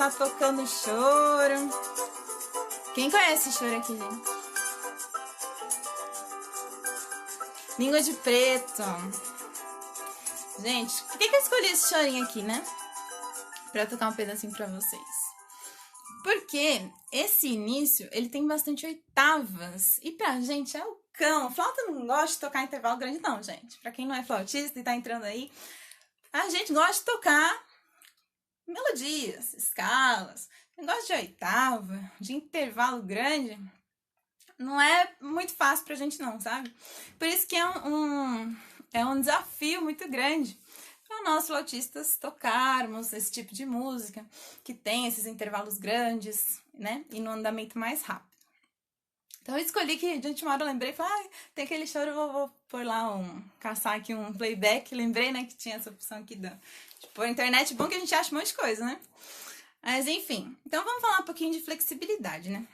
começar tocando choro. Quem conhece choro aqui, gente? Língua de Preto. Gente, por que eu escolhi esse chorinho aqui, né? Pra tocar um pedacinho pra vocês. Porque esse início, ele tem bastante oitavas. E pra gente é o cão. Flauta não gosta de tocar intervalo grande não, gente. Pra quem não é flautista e tá entrando aí, a gente gosta de tocar melodias, escalas. Negócio de oitava, de intervalo grande, não é muito fácil pra gente não, sabe? Por isso que é um desafio muito grande para nós flautistas tocarmos esse tipo de música, que tem esses intervalos grandes, né? E no andamento mais rápido. Então eu escolhi que de última hora eu lembrei, falei, tem aquele choro, eu vou pôr lá caçar aqui um playback. Lembrei, né, que tinha essa opção aqui de pôr internet, bom que a gente acha um monte de coisa, né? Mas enfim, então vamos falar um pouquinho de flexibilidade, né?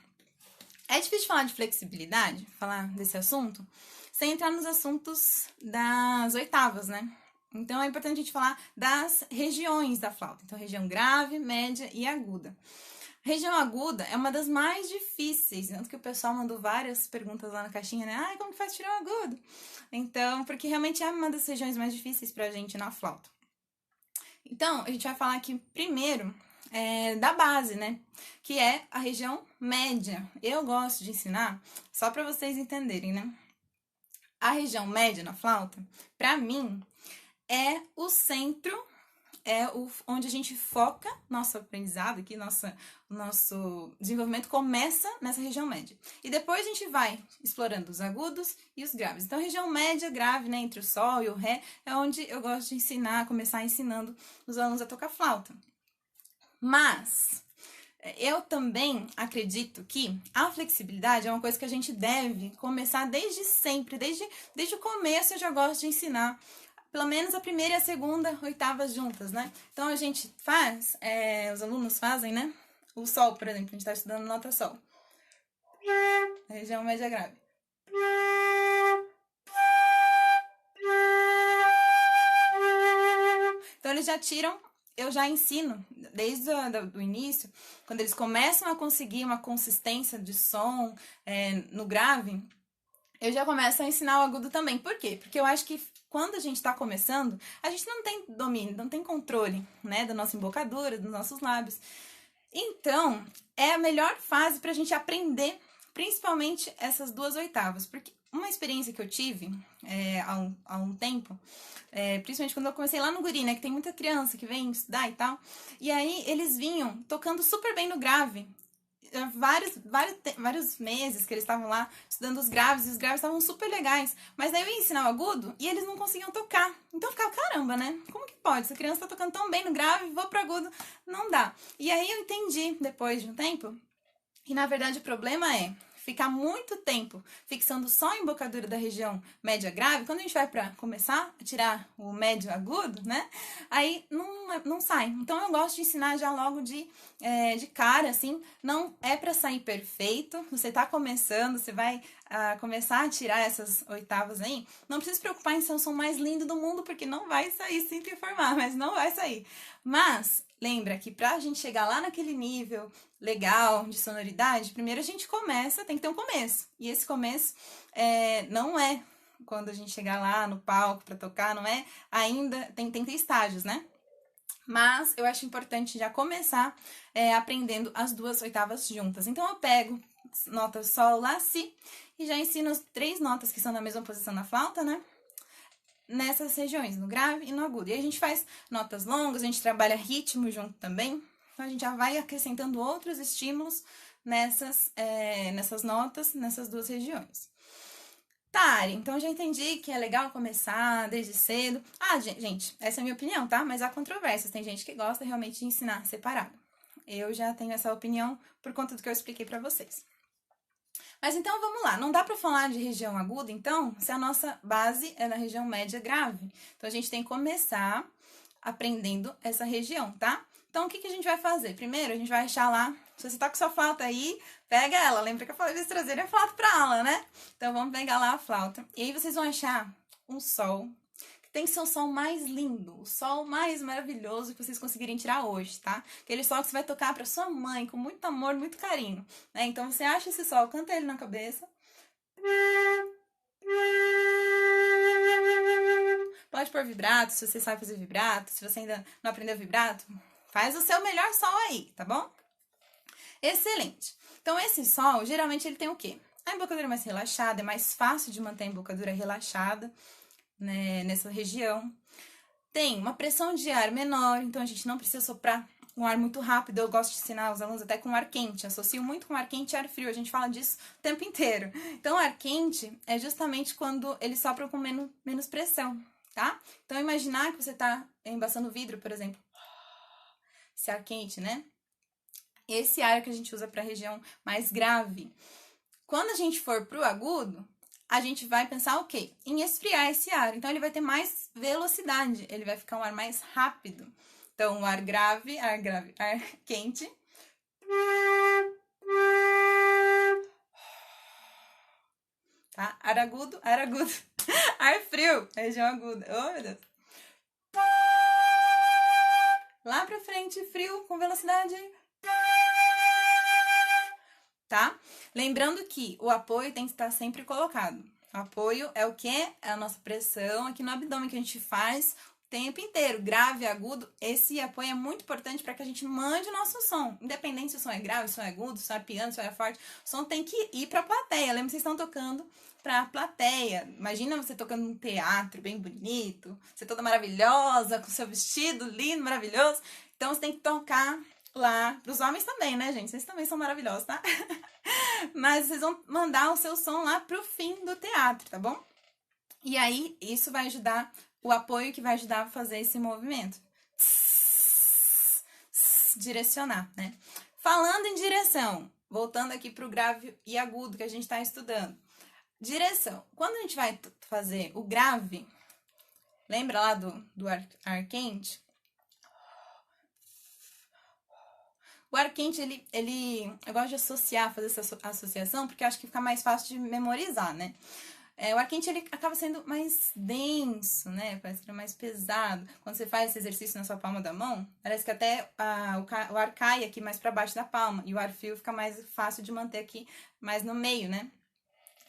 É difícil falar de flexibilidade, falar desse assunto, sem entrar nos assuntos das oitavas, né? Então é importante a gente falar das regiões da flauta. Então, região grave, média e aguda. Região aguda é uma das mais difíceis, tanto que o pessoal mandou várias perguntas lá na caixinha, né? Ai, como que faz tirar um agudo? Então, porque realmente é uma das regiões mais difíceis pra gente na flauta. Então, a gente vai falar aqui primeiro da base, né? Que é a região média. Eu gosto de ensinar, só pra vocês entenderem, né? A região média na flauta, pra mim, é o centro, onde a gente foca nosso aprendizado aqui, nosso desenvolvimento começa nessa região média. E depois a gente vai explorando os agudos e os graves. Então, a região média, grave, né, entre o sol e o ré, é onde eu gosto de ensinar, começar ensinando os alunos a tocar flauta. Mas eu também acredito que a flexibilidade é uma coisa que a gente deve começar desde sempre, desde o começo eu já gosto de ensinar pelo menos a primeira e a segunda oitavas juntas, né? Então a gente faz, os alunos fazem, né? O sol, por exemplo, a gente tá estudando nota sol. A região média grave. Então eles já tiram, eu já ensino desde o início, quando eles começam a conseguir uma consistência de som no grave, eu já começo a ensinar o agudo também. Por quê? Porque eu acho que quando a gente está começando, a gente não tem domínio, não tem controle, né, da nossa embocadura, dos nossos lábios. Então, é a melhor fase para a gente aprender, principalmente essas duas oitavas. Porque uma experiência que eu tive há um tempo, principalmente quando eu comecei lá no Guri, né, que tem muita criança que vem estudar e tal, e aí eles vinham tocando super bem no grave. Vários meses que eles estavam lá estudando os graves, e os graves estavam super legais. Mas daí eu ia ensinar o agudo e eles não conseguiam tocar. Então eu ficava, caramba, né? Como que pode? Essa criança tá tocando tão bem no grave, vou pro agudo. Não dá. E aí eu entendi, depois de um tempo, que na verdade o problema é ficar muito tempo fixando só a embocadura da região média grave. Quando a gente vai para começar a tirar o médio agudo, né? Aí não sai. Então eu gosto de ensinar já logo de cara, assim. Não é para sair perfeito. Você tá começando, você vai começar a tirar essas oitavas aí. Não precisa se preocupar em ser o som mais lindo do mundo, porque não vai sair, sinto informar, mas não vai sair. Mas lembra que pra gente chegar lá naquele nível legal de sonoridade, primeiro a gente começa, tem que ter um começo. E esse começo não é quando a gente chegar lá no palco pra tocar, não é ainda, tem que ter estágios, né? Mas eu acho importante já começar aprendendo as duas oitavas juntas. Então eu pego nota sol, lá, si, e já ensino as 3 notas que são na mesma posição na flauta, né? Nessas regiões, no grave e no agudo. E a gente faz notas longas, a gente trabalha ritmo junto também. Então, a gente já vai acrescentando outros estímulos nessas notas, nessas duas regiões. Tá, Ari, então eu já entendi que é legal começar desde cedo. Gente, essa é a minha opinião, tá? Mas há controvérsias. Tem gente que gosta realmente de ensinar separado. Eu já tenho essa opinião por conta do que eu expliquei pra vocês. Mas então vamos lá, não dá para falar de região aguda, então, se a nossa base é na região média grave. Então a gente tem que começar aprendendo essa região, tá? Então o que a gente vai fazer? Primeiro a gente vai achar lá, se você tá com sua flauta aí, pega ela. Lembra que eu falei de trazer a flauta pra aula, né? Então vamos pegar lá a flauta. E aí vocês vão achar um sol, tem que ser o sol mais lindo, o sol mais maravilhoso que vocês conseguirem tirar hoje, tá? Aquele sol que você vai tocar pra sua mãe com muito amor, muito carinho, né? Então você acha esse sol, canta ele na cabeça. Pode pôr vibrato, se você sabe fazer vibrato, se você ainda não aprendeu vibrato, faz o seu melhor sol aí, tá bom? Excelente. Então esse sol, geralmente ele tem o quê? A embocadura mais relaxada, é mais fácil de manter a embocadura relaxada, né, nessa região. Tem uma pressão de ar menor, então a gente não precisa soprar um ar muito rápido. Eu gosto de ensinar os alunos até com ar quente. Associo muito com ar quente e ar frio. A gente fala disso o tempo inteiro. Então, ar quente é justamente quando ele sopra com menos pressão, tá? Então, imaginar que você tá embaçando vidro, por exemplo. Esse ar quente, né? Esse ar que a gente usa para a região mais grave. Quando a gente for pro agudo, a gente vai pensar o quê? Em esfriar esse ar. Então, ele vai ter mais velocidade, ele vai ficar um ar mais rápido. Então, ar quente. Tá? Ar agudo. Ar frio, região aguda. Oh, meu Deus. Lá pra frente, frio, com velocidade. Tá? Lembrando que o apoio tem que estar sempre colocado. O apoio é o que? É a nossa pressão aqui no abdômen que a gente faz o tempo inteiro, grave, agudo. Esse apoio é muito importante para que a gente mande o nosso som. Independente se o som é grave, se o som é agudo, se o som é piano, se o som é forte, o som tem que ir para a plateia. Lembra que vocês estão tocando para a plateia. Imagina você tocando num teatro bem bonito, você toda maravilhosa, com seu vestido lindo, maravilhoso. Então você tem que tocar lá, pros homens também, né, gente? Vocês também são maravilhosos, tá? Mas vocês vão mandar o seu som lá pro fim do teatro, tá bom? E aí, isso vai ajudar, o apoio que vai ajudar a fazer esse movimento. Direcionar, né? Falando em direção, voltando aqui pro grave e agudo que a gente tá estudando. Direção. Quando a gente vai fazer o grave, lembra lá do ar quente? O ar quente, eu gosto de associar, fazer essa associação, porque eu acho que fica mais fácil de memorizar, né? O ar quente, ele acaba sendo mais denso, né? Parece que é mais pesado. Quando você faz esse exercício na sua palma da mão, parece que até o ar cai aqui mais para baixo da palma. E o ar frio fica mais fácil de manter aqui, mais no meio, né?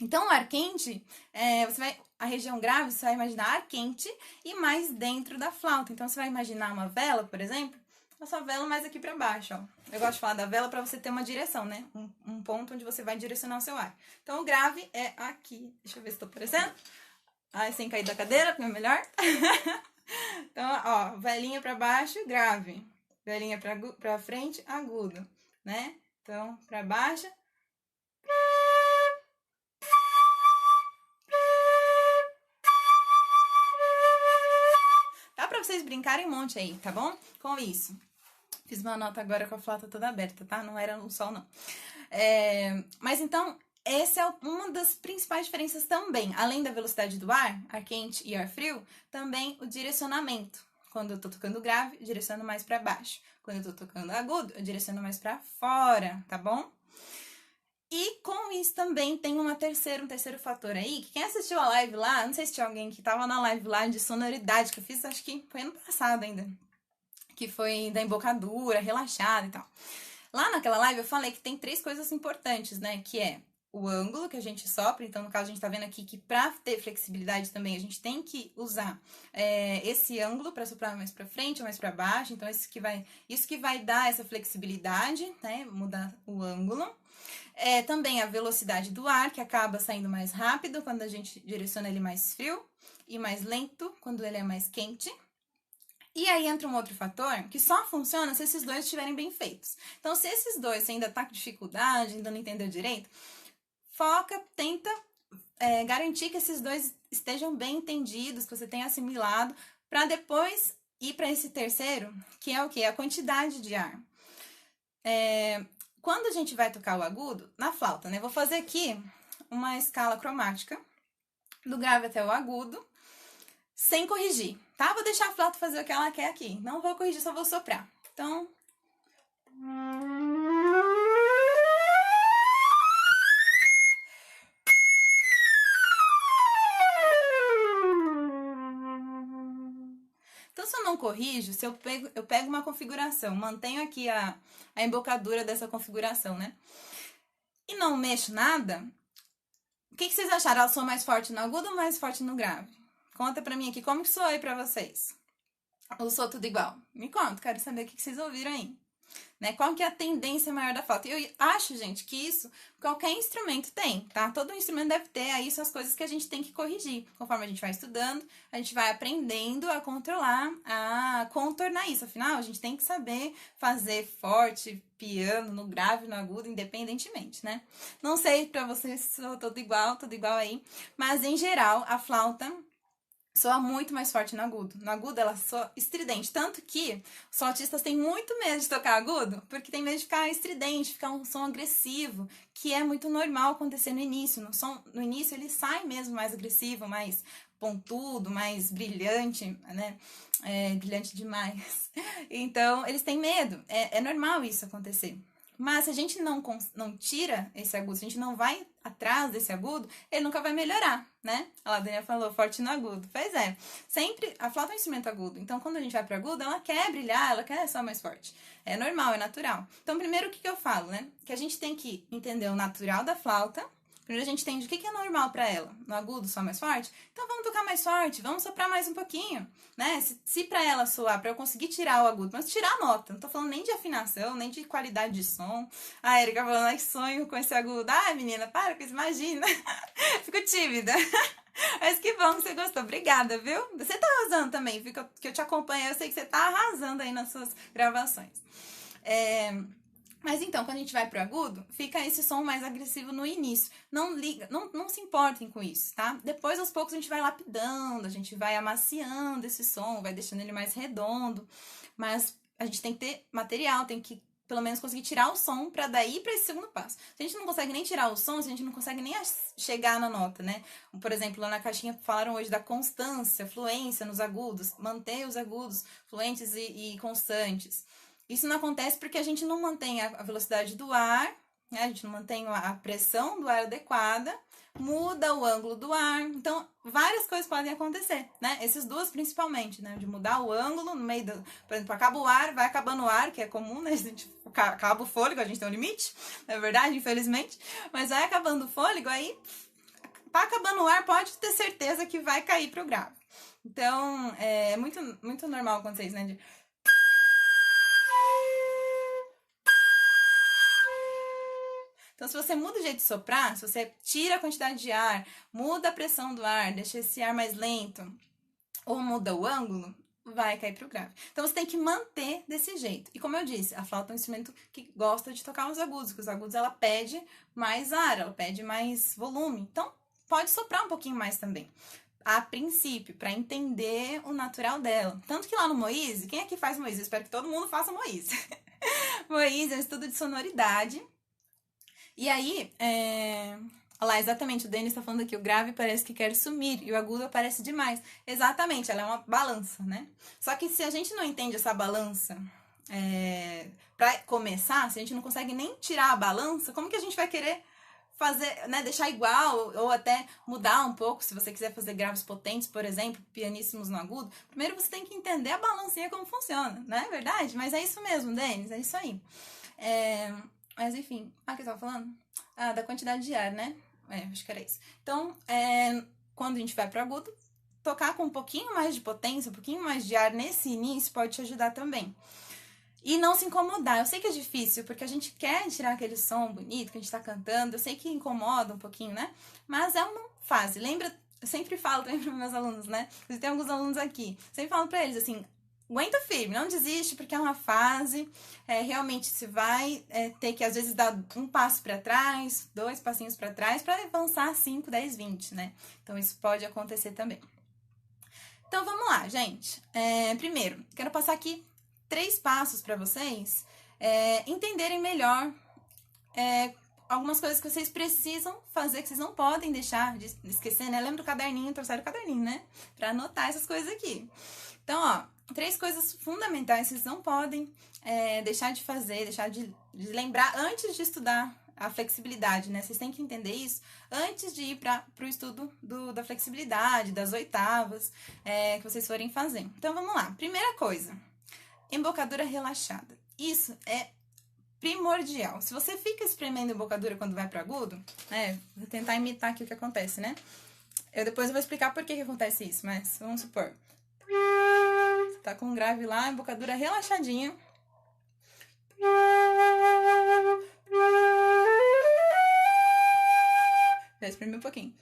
Então, o ar quente, a região grave, você vai imaginar ar quente e mais dentro da flauta. Então, você vai imaginar uma vela, por exemplo, a sua vela mais aqui pra baixo, ó. Eu gosto de falar da vela pra você ter uma direção, né? Um ponto onde você vai direcionar o seu ar. Então, o grave é aqui. Deixa eu ver se tô aparecendo. Ai, sem cair da cadeira, porque é melhor. Então, ó, velinha pra baixo, grave. Velinha pra frente, agudo, né? Então, pra baixo. Dá pra vocês brincarem um monte aí, tá bom? Com isso. Fiz uma nota agora com a flauta toda aberta, tá? Não era no sol, não. Mas então, essa é uma das principais diferenças também. Além da velocidade do ar quente e ar frio, também o direcionamento. Quando eu tô tocando grave, eu direciono mais pra baixo. Quando eu tô tocando agudo, eu direciono mais pra fora, tá bom? E com isso também tem um terceiro fator aí, que quem assistiu a live lá, não sei se tinha alguém que tava na live lá de sonoridade, que eu fiz, acho que foi ano passado ainda, que foi da embocadura, relaxada e tal. Lá naquela live eu falei que tem 3 coisas importantes, né, que é o ângulo que a gente sopra, então no caso a gente tá vendo aqui que pra ter flexibilidade também a gente tem que usar esse ângulo para soprar mais pra frente ou mais pra baixo, então isso que vai dar essa flexibilidade, né, mudar o ângulo. Também a velocidade do ar, que acaba saindo mais rápido quando a gente direciona ele mais frio e mais lento quando ele é mais quente. E aí entra um outro fator que só funciona se esses dois estiverem bem feitos. Então, se esses dois você ainda tá com dificuldade, ainda não entendeu direito, tenta garantir que esses dois estejam bem entendidos, que você tenha assimilado, para depois ir para esse terceiro, que é o quê? A quantidade de ar. Quando a gente vai tocar o agudo, na flauta, né? Vou fazer aqui uma escala cromática, do grave até o agudo, sem corrigir, tá? Vou deixar a flauta fazer o que ela quer aqui. Não vou corrigir, só vou soprar. Então... se eu não corrijo, se eu pego uma configuração, mantenho aqui a embocadura dessa configuração, né? E não mexo nada, o que vocês acharam? Ela soa mais forte no agudo ou mais forte no grave? Conta pra mim aqui, como que soa aí pra vocês? Ou soa tudo igual? Me conta, quero saber o que vocês ouviram aí. Né? Qual que é a tendência maior da flauta? Eu acho, gente, que isso qualquer instrumento tem, tá? Todo instrumento deve ter aí essas coisas que a gente tem que corrigir. Conforme a gente vai estudando, a gente vai aprendendo a controlar, a contornar isso. Afinal, a gente tem que saber fazer forte, piano, no grave, no agudo, independentemente, né? Não sei pra vocês se soa tudo igual aí, mas em geral, a flauta soa muito mais forte no agudo. No agudo ela soa estridente. Tanto que os flautistas têm muito medo de tocar agudo, porque tem medo de ficar estridente, ficar um som agressivo, que é muito normal acontecer no início. No início ele sai mesmo mais agressivo, mais pontudo, mais brilhante, né? Brilhante demais. Então, eles têm medo. É normal isso acontecer. Mas se a gente não tira esse agudo, se a gente não vai atrás desse agudo, ele nunca vai melhorar, né? A Daniela falou, forte no agudo. Pois é, sempre, a flauta é um instrumento agudo. Então, quando a gente vai para agudo, ela quer brilhar, ela quer soar mais forte. É normal, é natural. Então, primeiro, o que eu falo, né? Que a gente tem que entender o natural da flauta. Primeiro a gente entende o que é normal para ela. No agudo soa mais forte? Então vamos tocar mais forte, vamos soprar mais um pouquinho, né? Se para ela soar, para eu conseguir tirar o agudo, mas tirar a nota, não tô falando nem de afinação, nem de qualidade de som. A Erika falando, ai, sonho com esse agudo. Ai, menina, para com isso, imagina. Fico tímida. Mas que bom que você gostou. Obrigada, viu? Você tá arrasando também, que eu te acompanho, eu sei que você tá arrasando aí nas suas gravações. Mas então, quando a gente vai pro agudo, fica esse som mais agressivo no início. Não liga, não se importem com isso, tá? Depois, aos poucos, a gente vai lapidando, a gente vai amaciando esse som, vai deixando ele mais redondo. Mas a gente tem que ter material, tem que pelo menos conseguir tirar o som para daí para esse segundo passo. Se a gente não consegue nem tirar o som, se a gente não consegue nem chegar na nota, né? Por exemplo, lá na caixinha falaram hoje da constância, fluência nos agudos, manter os agudos fluentes e constantes. Isso não acontece porque a gente não mantém a velocidade do ar, né? A gente não mantém a pressão do ar adequada, muda o ângulo do ar. Então, várias coisas podem acontecer, né? Essas duas principalmente, né? De mudar o ângulo no meio do... Por exemplo, acaba o ar, vai acabando o ar, que é comum, né? A gente acaba o fôlego, a gente tem um limite, não é verdade? Infelizmente. Mas vai acabando o fôlego, aí... Tá acabando o ar, pode ter certeza que vai cair pro grave. Então, é muito normal acontecer isso, né? Então, se você muda o jeito de soprar, se você tira a quantidade de ar, muda a pressão do ar, deixa esse ar mais lento, ou muda o ângulo, vai cair pro grave. Então, você tem que manter desse jeito. E como eu disse, a flauta é um instrumento que gosta de tocar os agudos, porque os agudos ela pede mais ar, ela pede mais volume. Então, pode soprar um pouquinho mais também. A princípio, para entender o natural dela. Tanto que lá no Moise, quem aqui faz Moise? Eu espero que todo mundo faça Moise. Moise é um estudo de sonoridade. E aí, olha lá, exatamente, o Denis está falando aqui, o grave parece que quer sumir e o agudo aparece demais. Exatamente, ela é uma balança, né? Só que se a gente não entende essa balança, para começar, se a gente não consegue nem tirar a balança, como que a gente vai querer fazer, né, deixar igual ou até mudar um pouco, se você quiser fazer graves potentes, por exemplo, pianíssimos no agudo, primeiro você tem que entender a balancinha como funciona, não é verdade? Mas é isso mesmo, Denis, é isso aí. Mas enfim, o que eu tava falando? Da quantidade de ar, né? Acho que era isso. Então, quando a gente vai pro agudo, tocar com um pouquinho mais de potência, um pouquinho mais de ar nesse início pode te ajudar também. E não se incomodar. Eu sei que é difícil, porque a gente quer tirar aquele som bonito que a gente tá cantando. Eu sei que incomoda um pouquinho, né? Mas é uma fase. Lembra, eu sempre falo também para meus alunos, né? Tem alguns alunos aqui. Sempre falo para eles assim, aguenta firme, não desiste, porque é uma fase. Realmente se vai ter que, às vezes, dar um passo para trás, 2 passinhos para trás, para avançar 5, 10, 20, né? Então, isso pode acontecer também. Então, vamos lá, gente. Primeiro, quero passar aqui 3 passos para vocês entenderem melhor algumas coisas que vocês precisam fazer, que vocês não podem deixar de esquecer, né? Lembra do caderninho, trouxeram o caderninho, né? Para anotar essas coisas aqui. Então, ó, 3 coisas fundamentais que vocês não podem deixar de fazer, deixar de lembrar antes de estudar a flexibilidade, né? Vocês têm que entender isso antes de ir para o estudo da flexibilidade, das oitavas, que vocês forem fazer. Então, vamos lá. Primeira coisa, embocadura relaxada. Isso é primordial. Se você fica espremendo a embocadura quando vai para agudo, vou tentar imitar aqui o que acontece, né? Depois eu vou explicar por que acontece isso, mas vamos supor. Você tá com um grave lá, embocadura relaxadinha. Já espremi um pouquinho.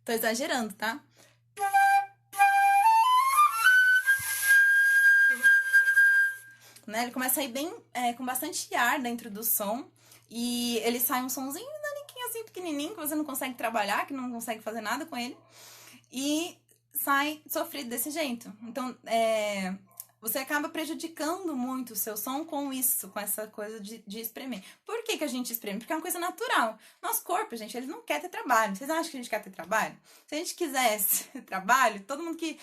Tô exagerando, tá? Né? Ele começa a ir bem, com bastante ar dentro do som. E ele sai um sonzinho assim, pequenininho, que você não consegue trabalhar, que não consegue fazer nada com ele. E sai sofrido desse jeito. Então, você acaba prejudicando muito o seu som com isso, com essa coisa de espremer. Por que a gente espreme? Porque é uma coisa natural. Nosso corpo, gente, ele não quer ter trabalho. Vocês acham que a gente quer ter trabalho? Se a gente quisesse trabalho, todo mundo que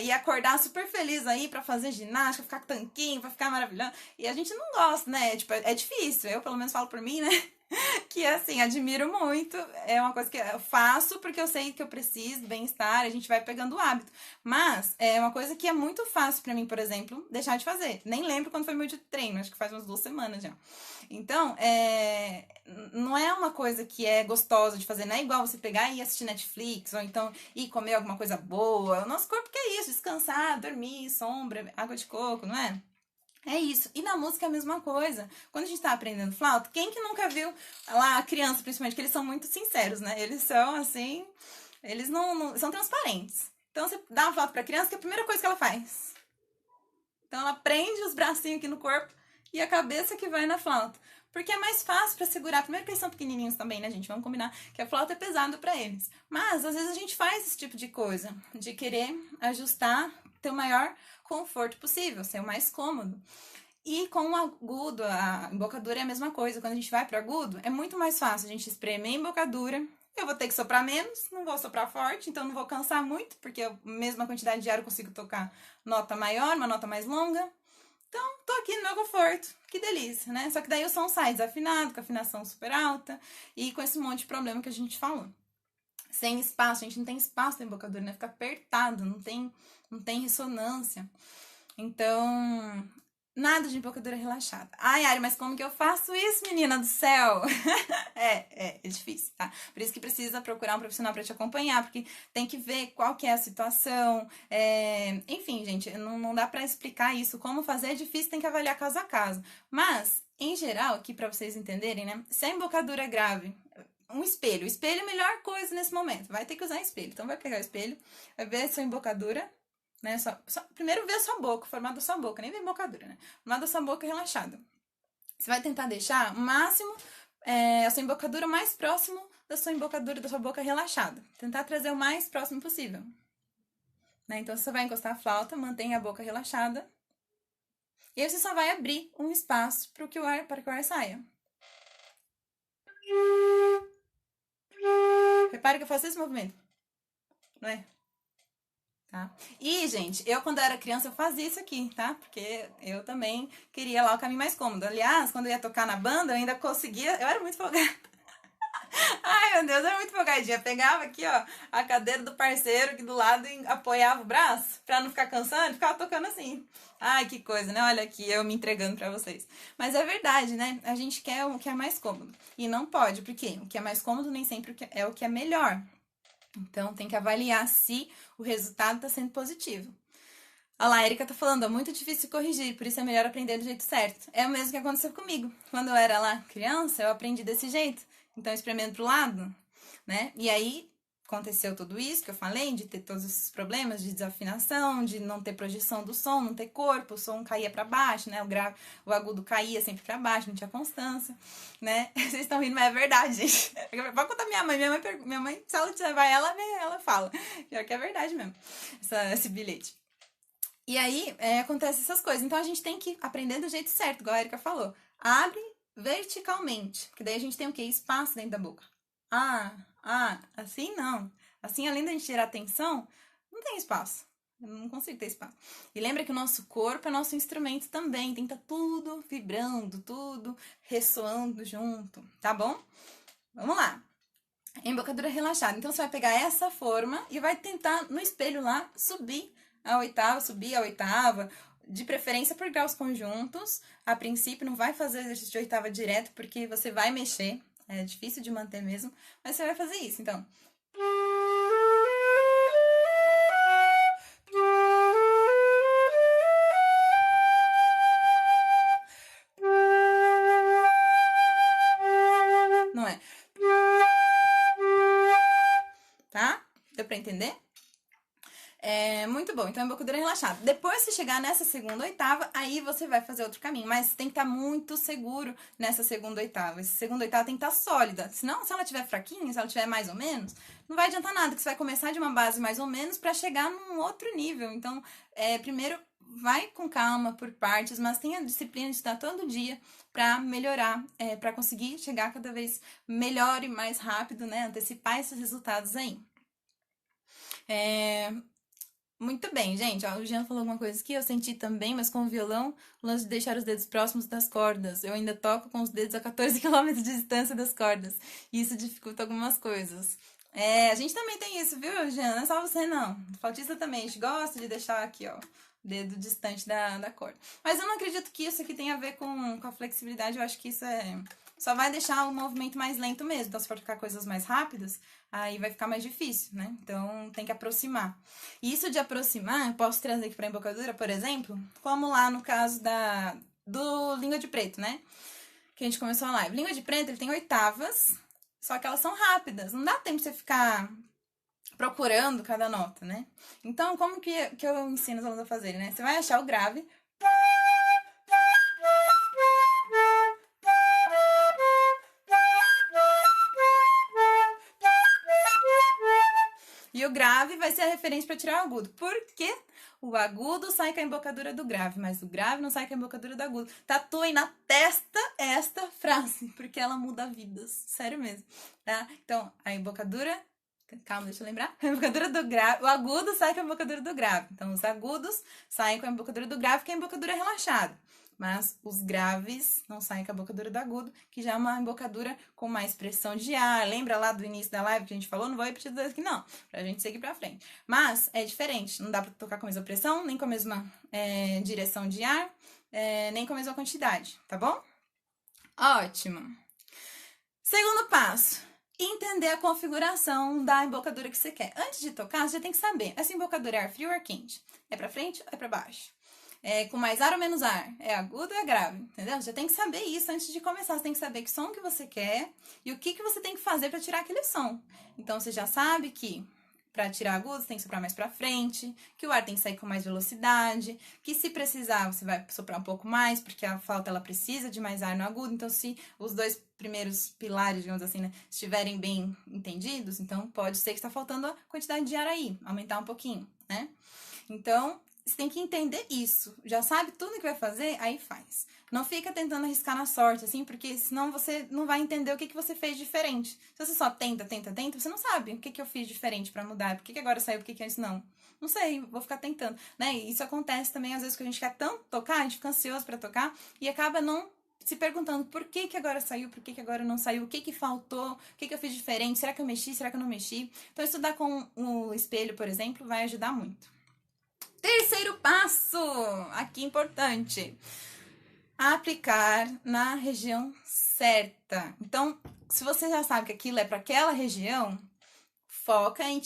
ia acordar super feliz aí pra fazer ginástica, ficar com tanquinho, pra ficar maravilhoso. E a gente não gosta, né? Tipo, é difícil. Eu, pelo menos, falo por mim, né? Que, assim, admiro muito. É uma coisa que eu faço porque eu sei que eu preciso, bem-estar, a gente vai pegando o hábito. Mas é uma coisa que é muito fácil pra mim, por exemplo, deixar de fazer. Nem lembro quando foi meu dia de treino, acho que faz umas 2 semanas já. Então, não é uma coisa que é gostosa de fazer, não é igual você pegar e assistir Netflix, ou então ir comer alguma coisa boa. O nosso corpo quer isso, descansar, dormir, sombra, água de coco, não é? É isso. E na música é a mesma coisa. Quando a gente tá aprendendo flauta, quem que nunca viu lá, a criança, principalmente, que eles são muito sinceros, né? Eles são assim, eles não são transparentes. Então você dá uma flauta pra criança, que é a primeira coisa que ela faz. Então ela prende os bracinhos aqui no corpo e a cabeça que vai na flauta. Porque é mais fácil pra segurar. Primeiro que eles são pequenininhos também, né, gente? Vamos combinar que a flauta é pesado pra eles. Mas às vezes a gente faz esse tipo de coisa, de querer ajustar, ter o maior conforto possível, ser o mais cômodo. E com o agudo, a embocadura é a mesma coisa. Quando a gente vai pro agudo, é muito mais fácil a gente espremer a embocadura. Eu vou ter que soprar menos, não vou soprar forte, então não vou cansar muito, porque a mesma quantidade de ar eu consigo tocar nota maior, uma nota mais longa. Então, tô aqui no meu conforto. Que delícia, né? Só que daí o som sai desafinado, com a afinação super alta e com esse monte de problema que a gente falou. Sem espaço, a gente não tem espaço na embocadura, né? Fica apertado, não tem ressonância. Então, nada de embocadura relaxada. Ai, Ari, mas como que eu faço isso, menina do céu? É difícil, tá? Por isso que precisa procurar um profissional para te acompanhar, porque tem que ver qual que é a situação. Enfim, gente, não dá para explicar isso. Como fazer é difícil, tem que avaliar caso a caso. Mas, em geral, aqui para vocês entenderem, né? Se a embocadura é grave, um espelho. O espelho é a melhor coisa nesse momento. Vai ter que usar espelho. Então, vai pegar o espelho, vai ver a sua embocadura, né? Primeiro ver a sua boca, o formato da sua boca, nem ver a embocadura, né? O formato da sua boca relaxada. Você vai tentar deixar o máximo a sua embocadura mais próximo da sua embocadura, da sua boca relaxada. Tentar trazer o mais próximo possível. Né? Então, você vai encostar a flauta, mantenha a boca relaxada. E aí você só vai abrir um espaço para que o ar saia. Repare que eu faço esse movimento. Não é? Tá? E, gente, eu quando era criança eu fazia isso aqui, tá? Porque eu também queria lá o caminho mais cômodo. Aliás, quando eu ia tocar na banda, eu ainda conseguia... Eu era muito folgada. Ai, meu Deus, eu era muito folgadinha. Pegava aqui, ó, a cadeira do parceiro aqui do lado e apoiava o braço pra não ficar cansando e ficava tocando assim. Ai, que coisa, né? Olha aqui, eu me entregando pra vocês. Mas é verdade, né? A gente quer o que é mais cômodo. E não pode, porque o que é mais cômodo nem sempre é o que é melhor. Então, tem que avaliar se o resultado está sendo positivo. Olha lá, a Erika tá falando, é muito difícil corrigir, por isso é melhor aprender do jeito certo. É o mesmo que aconteceu comigo. Quando eu era lá criança, eu aprendi desse jeito. Então, espremendo pro lado, né? E aí, aconteceu tudo isso que eu falei, de ter todos esses problemas de desafinação, de não ter projeção do som, não ter corpo, o som caía para baixo, né? O agudo caía sempre para baixo, não tinha constância, né? Vocês estão rindo, mas é verdade, gente. Pode contar minha mãe, se ela levar ela fala. Pior que é verdade mesmo, esse bilhete. E aí, acontece essas coisas. Então, a gente tem que aprender do jeito certo, igual a Erika falou. Abre verticalmente, porque daí a gente tem o quê? Espaço dentro da boca. Assim não. Assim, além da gente tirar atenção, não tem espaço. Eu não consigo ter espaço. E lembra que o nosso corpo é nosso instrumento também. Tem que estar tudo vibrando, tudo ressoando junto, tá bom? Vamos lá. Embocadura relaxada. Então, você vai pegar essa forma e vai tentar, no espelho lá, subir a oitava, de preferência por graus conjuntos. A princípio, não vai fazer exercício de oitava direto, porque você vai mexer. É difícil de manter mesmo, mas você vai fazer isso. Então, não é? Tá? Deu pra entender? É muito bom. Então, embocadura relaxada. Depois, se chegar nessa segunda oitava, aí você vai fazer outro caminho. Mas tem que estar muito seguro nessa segunda oitava. Essa segunda oitava tem que estar sólida. Senão, se ela estiver fraquinha, se ela estiver mais ou menos, não vai adiantar nada, que você vai começar de uma base mais ou menos para chegar num outro nível. Então, primeiro, vai com calma, por partes, mas tenha a disciplina de estudar todo dia para melhorar, para conseguir chegar cada vez melhor e mais rápido, né? Antecipar esses resultados aí. Muito bem, gente. Ó, o Jean falou alguma coisa que eu senti também, mas com o violão, o lance de deixar os dedos próximos das cordas. Eu ainda toco com os dedos a 14 quilômetros de distância das cordas. E isso dificulta algumas coisas. A gente também tem isso, viu, Jean? Não é só você, não. O flautista também, a gente gosta de deixar aqui, ó, o dedo distante da corda. Mas eu não acredito que isso aqui tenha a ver com a flexibilidade. Eu acho que isso só vai deixar o movimento mais lento mesmo. Então, se for tocar coisas mais rápidas, aí vai ficar mais difícil, né? Então, tem que aproximar. E isso de aproximar, eu posso trazer aqui pra embocadura, por exemplo, como lá no caso do Língua de Preto, né? Que a gente começou a live. Língua de Preto, ele tem oitavas, só que elas são rápidas. Não dá tempo de você ficar procurando cada nota, né? Então, como que eu ensino os alunos a fazerem, né? Você vai achar o grave. E o grave vai ser a referência para tirar o agudo. Por quê? O agudo sai com a embocadura do grave, mas o grave não sai com a embocadura do agudo. Tatuem na testa esta frase, porque ela muda vidas. Sério mesmo, tá? Então, a embocadura... Calma, deixa eu lembrar. A embocadura do grave... O agudo sai com a embocadura do grave. Então, os agudos saem com a embocadura do grave, que é a embocadura relaxada. Mas os graves não saem com a embocadura do agudo, que já é uma embocadura com mais pressão de ar. Lembra lá do início da live que a gente falou? Não vou repetir tudo aqui, não, pra gente seguir pra frente. Mas é diferente, não dá pra tocar com a mesma pressão, nem com a mesma direção de ar, nem com a mesma quantidade, tá bom? Ótimo. Segundo passo, entender a configuração da embocadura que você quer. Antes de tocar, você já tem que saber, essa embocadura é ar frio ou ar quente? É pra frente ou é pra baixo? Com mais ar ou menos ar? É agudo ou é grave? Entendeu? Você já tem que saber isso antes de começar. Você tem que saber que som que você quer e o que você tem que fazer para tirar aquele som. Então, você já sabe que para tirar agudo, você tem que soprar mais para frente, que o ar tem que sair com mais velocidade, que se precisar, você vai soprar um pouco mais, porque a flauta ela precisa de mais ar no agudo. Então, se os dois primeiros pilares, digamos assim, né, estiverem bem entendidos, então pode ser que está faltando a quantidade de ar aí, aumentar um pouquinho, né? Então, você tem que entender isso. Já sabe tudo que vai fazer, aí faz. Não fica tentando arriscar na sorte, assim, porque senão você não vai entender o que você fez diferente. Se você só tenta, você não sabe o que eu fiz diferente pra mudar. Por que agora saiu, por que antes não? Não sei, vou ficar tentando, né? E isso acontece também, às vezes, que a gente quer tanto tocar, a gente fica ansioso pra tocar e acaba não se perguntando por que agora saiu, por que agora não saiu, o que faltou, o que eu fiz diferente, será que eu mexi, será que eu não mexi? Então, estudar com o espelho, por exemplo, vai ajudar muito. Terceiro passo, aqui importante, aplicar na região certa. Então, se você já sabe que aquilo é para aquela região, foca em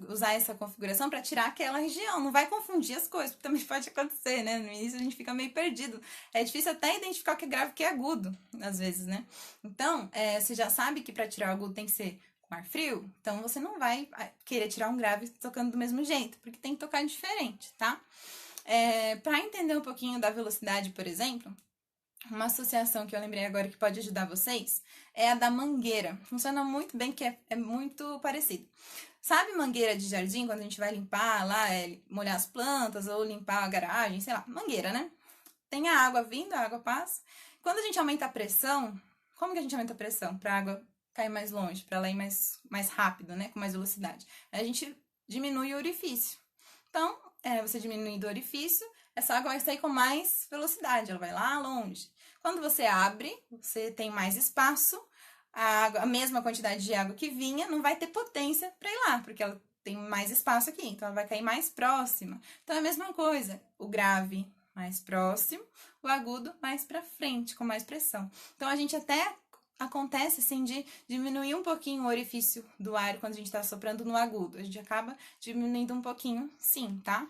usar essa configuração para tirar aquela região. Não vai confundir as coisas, porque também pode acontecer, né? No início a gente fica meio perdido. É difícil até identificar o que é grave e o que é agudo, às vezes, né? Então, você já sabe que para tirar o agudo tem que ser com ar frio, então você não vai querer tirar um grave tocando do mesmo jeito, porque tem que tocar diferente, tá? Para entender um pouquinho da velocidade, por exemplo, uma associação que eu lembrei agora que pode ajudar vocês é a da mangueira. Funciona muito bem, que é muito parecido. Sabe mangueira de jardim, quando a gente vai limpar lá, molhar as plantas ou limpar a garagem, sei lá, mangueira, né? Tem a água vindo, a água passa. Quando a gente aumenta a pressão, como que a gente aumenta a pressão para a água cair mais longe, para ela ir mais rápido, né? Com mais velocidade. A gente diminui o orifício. Então, você diminuindo o orifício, essa água vai sair com mais velocidade, ela vai lá longe. Quando você abre, você tem mais espaço, a mesma quantidade de água que vinha não vai ter potência para ir lá, porque ela tem mais espaço aqui, então ela vai cair mais próxima. Então é a mesma coisa, o grave mais próximo, o agudo mais para frente, com mais pressão. Então a gente até acontece assim de diminuir um pouquinho o orifício do ar quando a gente está soprando no agudo. A gente acaba diminuindo um pouquinho, sim, tá?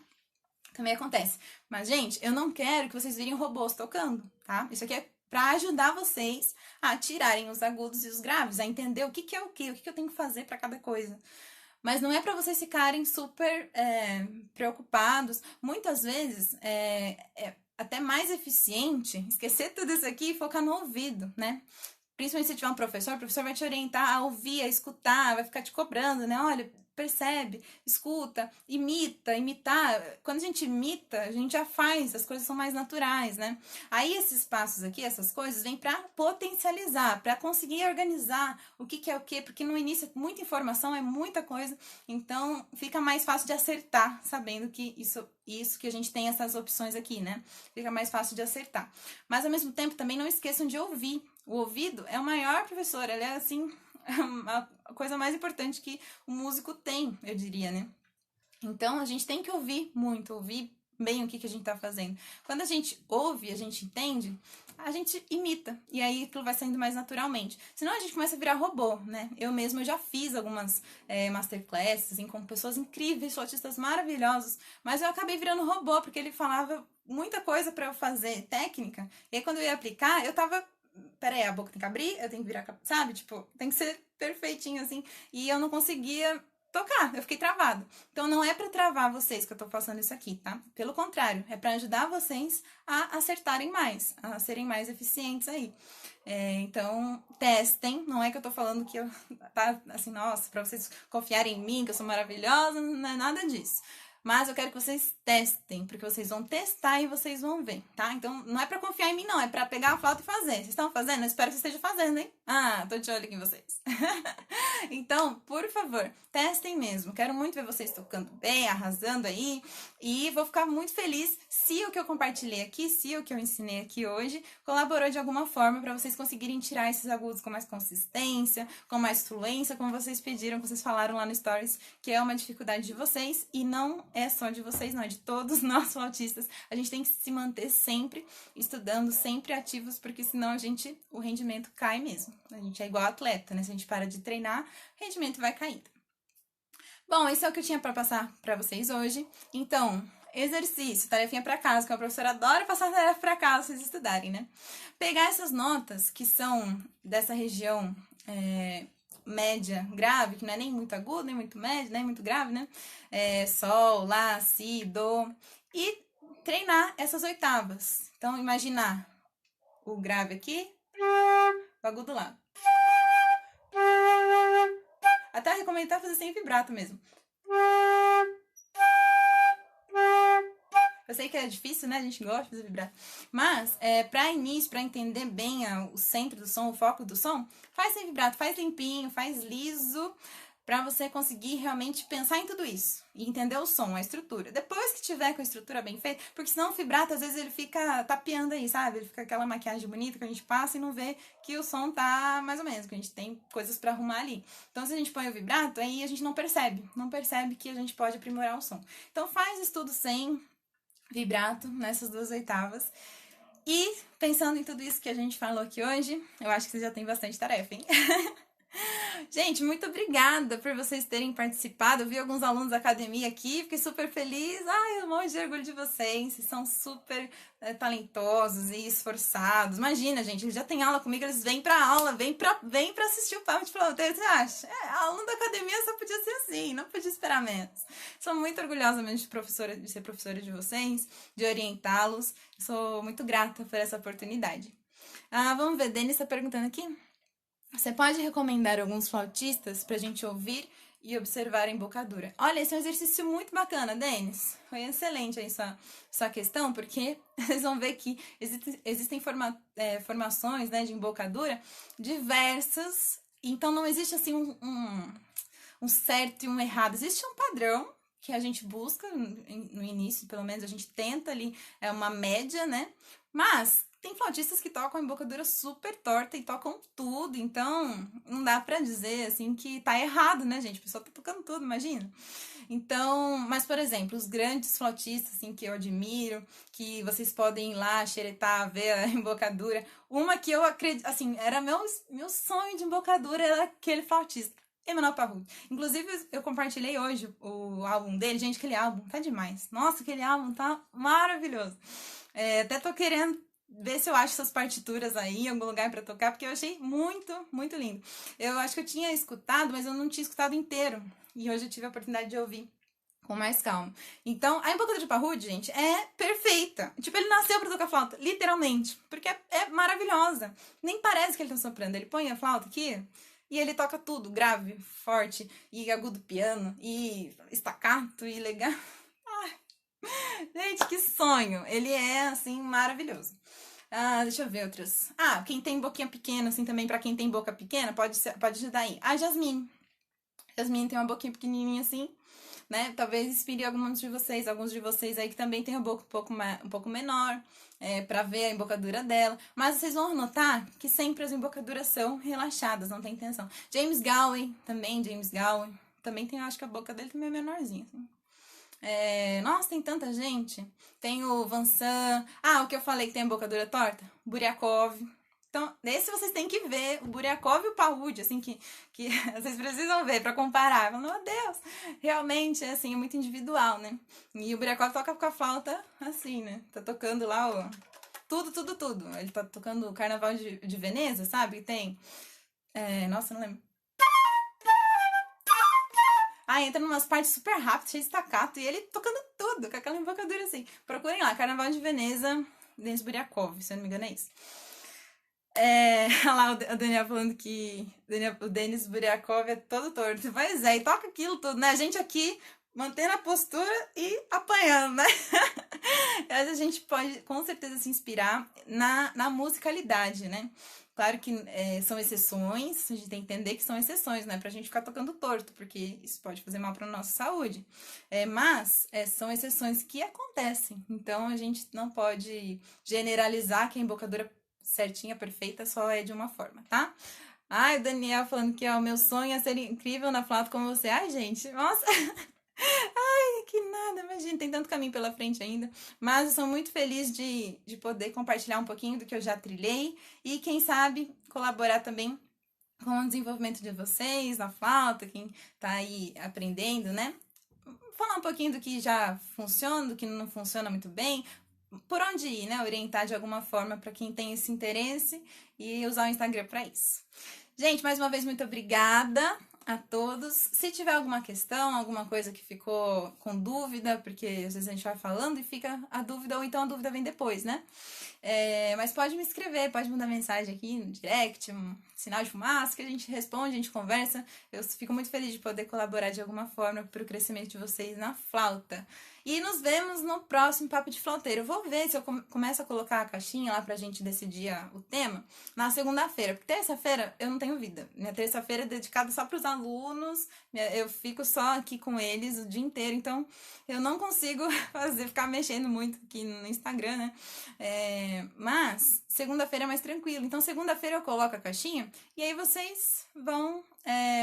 Também acontece. Mas, gente, eu não quero que vocês virem robôs tocando, tá? Isso aqui é para ajudar vocês a tirarem os agudos e os graves, a entender o que é o que eu tenho que fazer para cada coisa. Mas não é para vocês ficarem super preocupados. Muitas vezes é até mais eficiente esquecer tudo isso aqui e focar no ouvido, né? Principalmente se tiver um professor, o professor vai te orientar a ouvir, a escutar, vai ficar te cobrando, né? Olha, percebe, escuta, imita, imitar. Quando a gente imita, a gente já faz, as coisas são mais naturais, né? Aí esses passos aqui, essas coisas, vêm para potencializar, para conseguir organizar o que é o que, porque no início muita informação, é muita coisa, então fica mais fácil de acertar, sabendo que isso que a gente tem essas opções aqui, né? Fica mais fácil de acertar. Mas ao mesmo tempo também não esqueçam de ouvir. O ouvido é o maior professor, ele é assim, a coisa mais importante que o músico tem, eu diria, né? Então a gente tem que ouvir muito, ouvir bem o que a gente tá fazendo. Quando a gente ouve, a gente entende, a gente imita, e aí aquilo vai saindo mais naturalmente. Senão a gente começa a virar robô, né? Eu mesma já fiz algumas masterclasses, assim, com pessoas incríveis, artistas maravilhosos, mas eu acabei virando robô, porque ele falava muita coisa para eu fazer técnica, e aí quando eu ia aplicar, eu tava peraí, a boca tem que abrir, eu tenho que virar, sabe? Tipo, tem que ser perfeitinho, assim. E eu não conseguia tocar, eu fiquei travado. Então, não é pra travar vocês que eu tô passando isso aqui, tá? Pelo contrário, é pra ajudar vocês a acertarem mais, a serem mais eficientes aí. Então, testem. Não é que eu tô falando que eu tá assim, nossa, pra vocês confiarem em mim, que eu sou maravilhosa, não é nada disso. Mas eu quero que vocês testem, porque vocês vão testar e vocês vão ver, tá? Então, não é pra confiar em mim, não. É pra pegar a flauta e fazer. Vocês estão fazendo? Eu espero que vocês estejam fazendo, hein? Ah, tô de olho aqui em vocês. Então, por favor, testem mesmo. Quero muito ver vocês tocando bem, arrasando aí. E vou ficar muito feliz se o que eu compartilhei aqui, se o que eu ensinei aqui hoje, colaborou de alguma forma para vocês conseguirem tirar esses agudos com mais consistência, com mais fluência, como vocês pediram, como vocês falaram lá no Stories, que é uma dificuldade de vocês e não é só de vocês, não, é de todos nós flautistas. A gente tem que se manter sempre estudando, sempre ativos, porque senão o rendimento cai mesmo. A gente é igual atleta, né? Se a gente para de treinar, o rendimento vai caindo. Bom, isso é o que eu tinha para passar para vocês hoje. Então, exercício, tarefinha para casa, que a professora adora passar tarefa para casa, vocês estudarem, né? Pegar essas notas que são dessa região média, grave, que não é nem muito agudo, nem muito médio, nem muito grave, né? Sol, Lá, Si, Do. E treinar essas oitavas. Então, imaginar o grave aqui, o agudo lá. Até recomendar fazer sem vibrato mesmo. Eu sei que é difícil, né? A gente gosta de fazer vibrato. Mas, para início, para entender bem o centro do som, o foco do som, faz sem vibrato, faz limpinho, faz liso, para você conseguir realmente pensar em tudo isso e entender o som, a estrutura. Depois que tiver com a estrutura bem feita, porque senão o vibrato às vezes ele fica tapeando aí, sabe? Ele fica aquela maquiagem bonita que a gente passa e não vê que o som tá mais ou menos, que a gente tem coisas para arrumar ali. Então se a gente põe o vibrato, aí a gente não percebe que a gente pode aprimorar o som. Então faz estudo sem vibrato nessas 2 oitavas. E pensando em tudo isso que a gente falou aqui hoje, eu acho que você já tem bastante tarefa, hein? Gente, muito obrigada por vocês terem participado. Eu vi alguns alunos da academia aqui, fiquei super feliz. Ai, eu morro de orgulho de vocês. Vocês são super talentosos e esforçados. Imagina, gente, eles já têm aula comigo, eles vêm pra aula, vêm pra assistir o papo de flauteiro. Você acha? Aluno da academia só podia ser assim, não podia esperar menos. Sou muito orgulhosa mesmo de ser professora de vocês, de orientá-los. Sou muito grata por essa oportunidade. Vamos ver, Denis está perguntando aqui. Você pode recomendar alguns flautistas pra gente ouvir e observar a embocadura? Olha, esse é um exercício muito bacana, Denis. Foi excelente aí sua questão, porque vocês vão ver que existem formações, né, de embocadura diversas. Então não existe assim um certo e um errado. Existe um padrão que a gente busca no início, pelo menos a gente tenta ali, é uma média, né? Mas tem flautistas que tocam a embocadura super torta e tocam tudo, então não dá pra dizer assim que tá errado, né, gente? A pessoa tá tocando tudo, imagina. Então, mas por exemplo, os grandes flautistas assim que eu admiro, que vocês podem ir lá xeretar, ver a embocadura. Uma que eu acredito, assim, era meu sonho de embocadura era aquele flautista. Emanuel Parrucci. Inclusive, eu compartilhei hoje o álbum dele. Gente, aquele álbum tá demais. Nossa, aquele álbum tá maravilhoso. Até tô querendo ver se eu acho essas partituras aí em algum lugar pra tocar, porque eu achei muito, muito lindo. Eu acho que eu tinha escutado, mas eu não tinha escutado inteiro. E hoje eu tive a oportunidade de ouvir com mais calma. Então, a embocadura de Parrucci, gente, é perfeita. Tipo, ele nasceu pra tocar flauta, literalmente. Porque é maravilhosa. Nem parece que ele tá soprando. Ele põe a flauta aqui e ele toca tudo. Grave, forte, e agudo piano, e staccato, e legal. Ai, gente, que sonho. Ele é, assim, maravilhoso. Deixa eu ver outros. Quem tem boquinha pequena, assim, também, pra quem tem boca pequena, pode ajudar aí. A Jasmine. Jasmine tem uma boquinha pequenininha assim, né? Talvez inspire alguns de vocês aí que também tem a boca um pouco menor, para ver a embocadura dela. Mas vocês vão notar que sempre as embocaduras são relaxadas, não tem tensão. James Galway, também tem, acho que a boca dele também é menorzinha. Assim. Nossa, tem tanta gente. Tem o Vansan. O que eu falei que tem a embocadura torta? Buryakov. Então, esse vocês têm que ver, o Buryakov e o Parrucci, assim, que vocês precisam ver pra comparar. Meu Deus, realmente, assim, é muito individual, né? E o Buryakov toca com a flauta assim, né? Tá tocando lá o... Tudo, tudo, tudo. Ele tá tocando o Carnaval de Veneza, sabe? Tem... Nossa, não lembro. Entra numas partes super rápidas, cheio de staccato, e ele tocando tudo, com aquela embocadura assim. Procurem lá, Carnaval de Veneza, Denis Buryakov, se eu não me engano é isso. Olha lá o Daniel falando que o Denis Buryakov é todo torto. Pois é, e toca aquilo tudo, né? A gente aqui mantendo a postura e apanhando, né? Mas a gente pode com certeza se inspirar na musicalidade, né? Claro que são exceções, a gente tem que entender que são exceções, né? Pra gente ficar tocando torto, porque isso pode fazer mal pra nossa saúde. Mas são exceções que acontecem, então a gente não pode generalizar que a embocadura certinha, perfeita, só é de uma forma, tá? O Daniel falando que o meu sonho é ser incrível na flauta como você. Gente, nossa! Que nada, imagina, tem tanto caminho pela frente ainda. Mas eu sou muito feliz de poder compartilhar um pouquinho do que eu já trilhei e, quem sabe, colaborar também com o desenvolvimento de vocês na flauta, quem tá aí aprendendo, né? Falar um pouquinho do que já funciona, do que não funciona muito bem, por onde ir, né? Orientar de alguma forma para quem tem esse interesse e usar o Instagram para isso. Gente, mais uma vez, muito obrigada a todos. Se tiver alguma questão, alguma coisa que ficou com dúvida, porque às vezes a gente vai falando e fica a dúvida, ou então a dúvida vem depois, né? Mas pode me escrever, pode mandar mensagem aqui no direct, um sinal de fumaça, que a gente responde, a gente conversa. Eu fico muito feliz de poder colaborar de alguma forma para o crescimento de vocês na flauta. E nos vemos no próximo Papo de Flauteiro. Eu vou ver se eu começo a colocar a caixinha lá pra gente decidir o tema na segunda-feira. Porque terça-feira eu não tenho vida. Minha terça-feira é dedicada só pros alunos. Eu fico só aqui com eles o dia inteiro. Então eu não consigo ficar mexendo muito aqui no Instagram, né? Mas segunda-feira é mais tranquilo. Então segunda-feira eu coloco a caixinha e aí vocês vão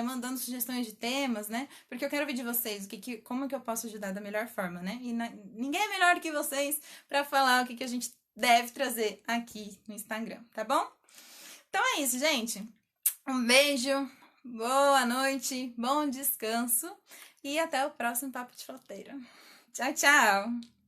mandando sugestões de temas, né? Porque eu quero ouvir de vocês como que eu posso ajudar da melhor forma, né? E ninguém é melhor que vocês para falar o que a gente deve trazer aqui no Instagram, tá bom? Então é isso, gente. Um beijo, boa noite, bom descanso e até o próximo Papo de Flauteiro. Tchau, tchau!